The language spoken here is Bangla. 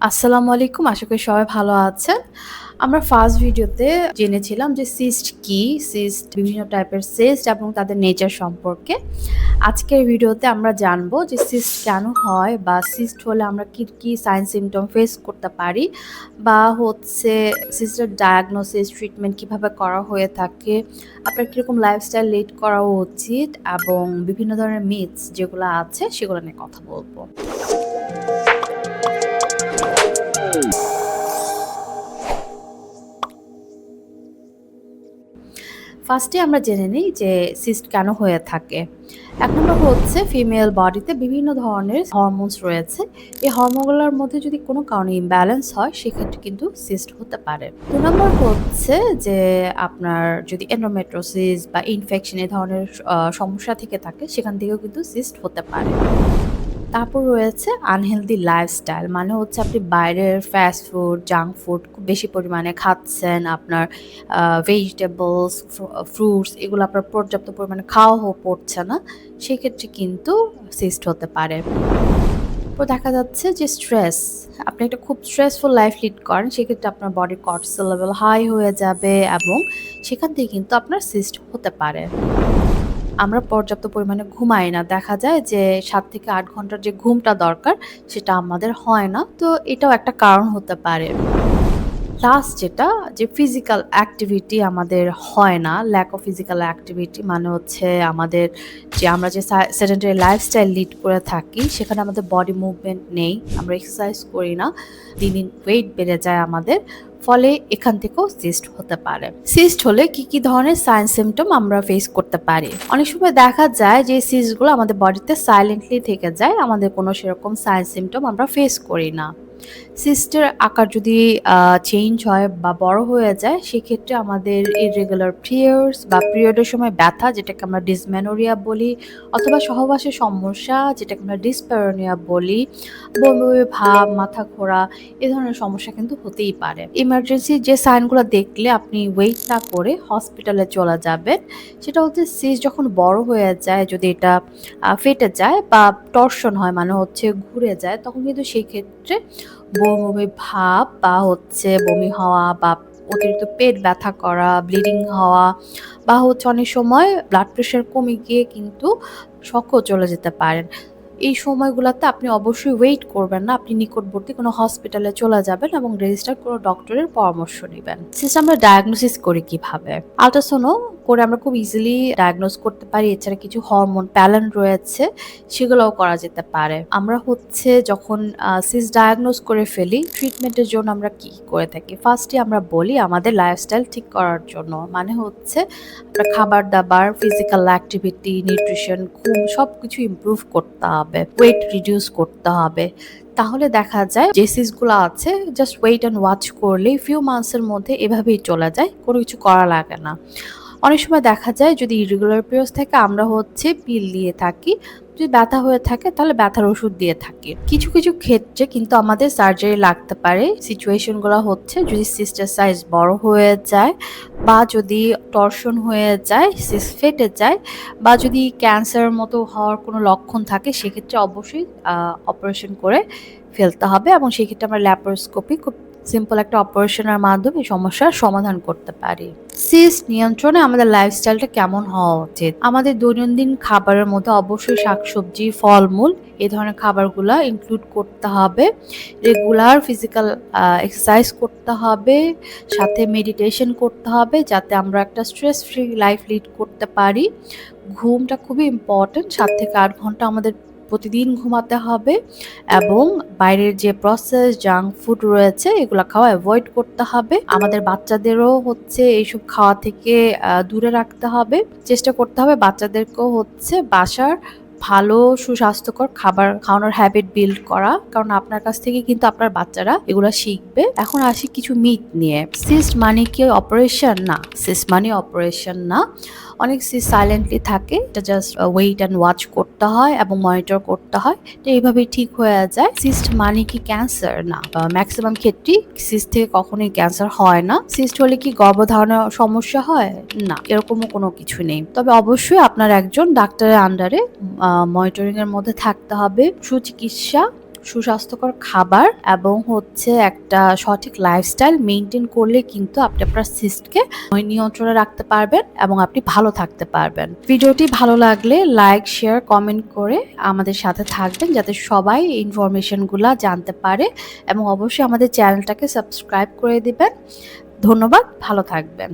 আসসালামু আলাইকুম। আশা করি সবাই ভালো আছেন। আমরা ফার্স্ট ভিডিওতে জেনেছিলাম যে সিস্ট কি, সিস্ট বিভিন্ন টাইপের সিস্ট এবং তাদের নেচার সম্পর্কে। আজকের ভিডিওতে আমরা জানবো যে সিস্ট কেন হয় বা সিস্ট হলে আমরা কি সাইন সিম্পটম ফেস করতে পারি বা সিস্টের ডায়াগনোসিস, ট্রিটমেন্ট কিভাবে করা হয়ে থাকে, আপনার কিরকম লাইফস্টাইল লিড করা উচিত এবং বিভিন্ন ধরনের মিথস যেগুলো আছে সেগুলো নিয়ে কথা বলবো। ফার্স্টে আমরা জেনে নিই যে সিস্ট কেন হয়ে থাকে। এক নম্বর ফিমেল বডিতে বিভিন্ন ধরনের হরমোনস রয়েছে। এই হরমোনগুলোর মধ্যে যদি কোনো কারণে ইমব্যালেন্স হয় সেক্ষেত্রে কিন্তু সিস্ট হতে পারে। ২ নম্বর যে আপনার যদি এন্ডোমেট্রিওসিস বা ইনফেকশন এ ধরনের সমস্যা থেকে থাকে সেখান থেকেও কিন্তু সিস্ট হতে পারে। তারপর রয়েছে আনহেলদি লাইফস্টাইল, মানে আপনি বাইরের ফাস্ট ফুড, জাঙ্ক ফুড খুব বেশি পরিমাণে খাচ্ছেন। আপনার ভেজিটেবলস, ফ্রুটস এগুলো আপনার পর্যাপ্ত পরিমাণে খাওয়া পড়ছে না। সেক্ষেত্রে কিন্তু সিস্ট হতে পারে। তো দেখা যাচ্ছে যে স্ট্রেস, আপনি একটা খুব স্ট্রেসফুল লাইফ লিড করেন, সেক্ষেত্রে আপনার বডির কর্টিসল লেভেল হাই হয়ে যাবে এবং সেখান থেকে কিন্তু আপনার সিস্ট হতে পারে। আমরা পর্যাপ্ত পরিমাণে ঘুমাই না। দেখা যায় যে ৭ থেকে ৮ ঘন্টার যে ঘুমটা দরকার সেটা আমাদের হয় না। তো এটাও একটা কারণ হতে পারে। প্লাস যে ফিজিক্যাল অ্যাক্টিভিটি আমাদের হয় না, ল্যাক অফ ফিজিক্যাল অ্যাক্টিভিটি মানে আমাদের আমরা যে সেডেন্টারি লাইফস্টাইল লিড করে থাকি সেখানে আমাদের বডি মুভমেন্ট নেই। আমরা এক্সারসাইজ করি না। দিন, দিন ওয়েট বেড়ে যায় আমাদের। ফলে এখান থেকেও সিস্ট হতে পারে। সিস্ট হলে কি ধরনের সাইন সিম্পটম আমরা ফেস করতে পারি? অনেক সময় দেখা যায় যে সিস্টগুলো আমাদের বডিতে সাইলেন্টলি থেকে যায়। আমাদের কোনো সেরকম সাইন সিম্পটম আমরা ফেস করি না। সিস্টের আকার যদি চেঞ্জ হয় বা বড় হয়ে যায় সেক্ষেত্রে আমাদের ইররেগুলার পিরিয়ডস বা পিরিয়ডের সময় ব্যথা, যেটাকে আমরা ডিসমেনোরিয়া বলি, অথবা সহবাসের সমস্যা যেটাকে আমরা ডিসপ্যারোনিয়া বলি, বমি বমি ভাব, মাথা ঘোরা, এ ধরনের সমস্যা কিন্তু হতেই পারে। ইমার্জেন্সি যে সাইনগুলো দেখলে আপনি ওয়েট না করে হসপিটালে চলে যাবেন। সেটা সিস্ট যখন বড় হয়ে যায়, যদি এটা ফেটে যায় বা টর্শন হয় মানে ঘুরে যায়, তখন কিন্তু সেই ক্ষেত্রে বমি বমি ভাব বা বমি হওয়া বা অতিরিক্ত পেট ব্যথা করা, ব্লিডিং হওয়া বা অনেক সময় ব্লাড প্রেশার কমে গিয়ে কিন্তু শকও চলে যেতে পারেন। এই সময়গুলাতে আপনি অবশ্যই ওয়েট করবেন না। আপনি নিকটবর্তী কোনো হসপিটালে চলে যাবেন এবং রেজিস্টার্ড কোনো ডক্টরের পরামর্শ নিবেন। সিস্ট আমরা ডায়াগনোসিস করি কিভাবে? আল্ট্রাসাউন্ড করে আমরা খুব ইজিলি ডায়াগনোস করতে পারি। এছাড়া কিছু হরমোন প্যালেন্ট রয়েছে, সেগুলোও করা যেতে পারে। আমরা যখন সিস্ট ডায়াগনোস করে ফেলি, ট্রিটমেন্টের জন্য আমরা কি করে থাকি? ফার্স্টে আমরা বলি আমাদের লাইফস্টাইল ঠিক করার জন্য। মানে আপনার খাবার-দাবার, ফিজিক্যাল অ্যাক্টিভিটি, নিউট্রিশন, ঘুম সবকিছু ইমপ্রুভ করতে হবে। ওয়েট রিডিউস করতে হবে। তাহলে দেখা যায় যে সিস্টগুলো আছে জাস্ট ওয়েট অ্যান্ড ওয়াচ করলেই ফিউ মান্থস এর মধ্যে এভাবেই চলে যায়। কোনো কিছু করা লাগে না। অনেক সময় দেখা যায় যদি ইরেগুলার পিরিয়ডস থাকে আমরা পিল দিয়ে থাকি। যদি ব্যথা হয়ে থাকে তাহলে ব্যথার ওষুধ দিয়ে থাকি। কিছু, কিছু ক্ষেত্রে কিন্তু আমাদের সার্জারি লাগতে পারে। সিচুয়েশন গুলো যদি সিস্টের সাইজ বড় হয়ে যায় বা যদি টর্শন হয়ে যায়, সিস্ট ফেটে যায় বা যদি ক্যান্সারের মতো হওয়ার কোনো লক্ষণ থাকে, সেক্ষেত্রে অবশ্যই অপারেশন করে ফেলতে হবে এবং সেক্ষেত্রে আমরা ল্যাপারোস্কোপি খুব সিম্পল একটা অপারেশনের মাধ্যমে এই সমস্যার সমাধান করতে পারি। সিস্ট নিয়ন্ত্রণে আমাদের লাইফস্টাইলটা কেমন হওয়া উচিত? আমাদের দৈনন্দিন খাবারের মধ্যে অবশ্যই শাকসবজি, ফলমূল এই ধরনের খাবারগুলা ইনক্লুড করতে হবে। রেগুলার ফিজিক্যাল এক্সারসাইজ করতে হবে, সাথে মেডিটেশন করতে হবে যাতে আমরা একটা স্ট্রেস ফ্রি লাইফ লিড করতে পারি। ঘুমটা খুবই ইম্পর্টেন্ট। ৭ থেকে ৮ ঘন্টা আমাদের প্রতিদিন ঘুমাতে হবে এবং বাইরের যে প্রসেস জাঙ্ক ফুড রয়েছে এগুলা খাওয়া অ্যাভয়েড করতে হবে। আমাদের বাচ্চাদেরও এইসব খাওয়া থেকে দূরে রাখতে হবে। চেষ্টা করতে হবে বাচ্চাদেরকেও বাসার ভালো সুস্বাস্থ্যকর খাবার খাওয়ানোর হ্যাবিট বিল্ড করা, কারণ আপনার কাছ থেকে কিন্তু আপনার বাচ্চারা এগুলা শিখবে। এখন আসি কিছু মিথ নিয়ে। সিস্ট মানে কি অপারেশন? না, সিস্ট মানে অপারেশন না। অনেক সিস্ট সাইলেন্টলি থাকে, এটা জাস্ট ওয়েট অ্যান্ড ওয়াচ করতে হয় এবং মনিটর করতে হয়। তো এইভাবেই ঠিক হয়ে যায়। সিস্ট মানে কি ক্যান্সার? না, ম্যাক্সিমাম ক্ষেত্রেই সিস্ট থেকে কখনোই ক্যান্সার হয় না। সিস্ট হলে কি গর্ভধারণের সমস্যা হয়? না, এরকমও কোনো কিছু নেই। তবে অবশ্যই আপনার একজন ডাক্তারের আন্ডারে মনিটরিং এর মধ্যে থাকতে হবে। সুচিকিৎসা, সুস্বাস্থ্যকর খাবার এবং হচ্ছে একটা সঠিক লাইফস্টাইল মেইনটেইন করলে কিন্তু আপনি আপনার সিস্টকে নিয়ন্ত্রণে রাখতে পারবেন এবং আপনি ভালো থাকতে পারবেন। ভিডিওটি ভালো লাগলে লাইক, শেয়ার, কমেন্ট করে আমাদের সাথে থাকবেন যাতে সবাই এই ইনফরমেশনগুলা জানতে পারে এবং অবশ্যই আমাদের চ্যানেলটাকে সাবস্ক্রাইব করে দিবেন। ধন্যবাদ, ভালো থাকবেন।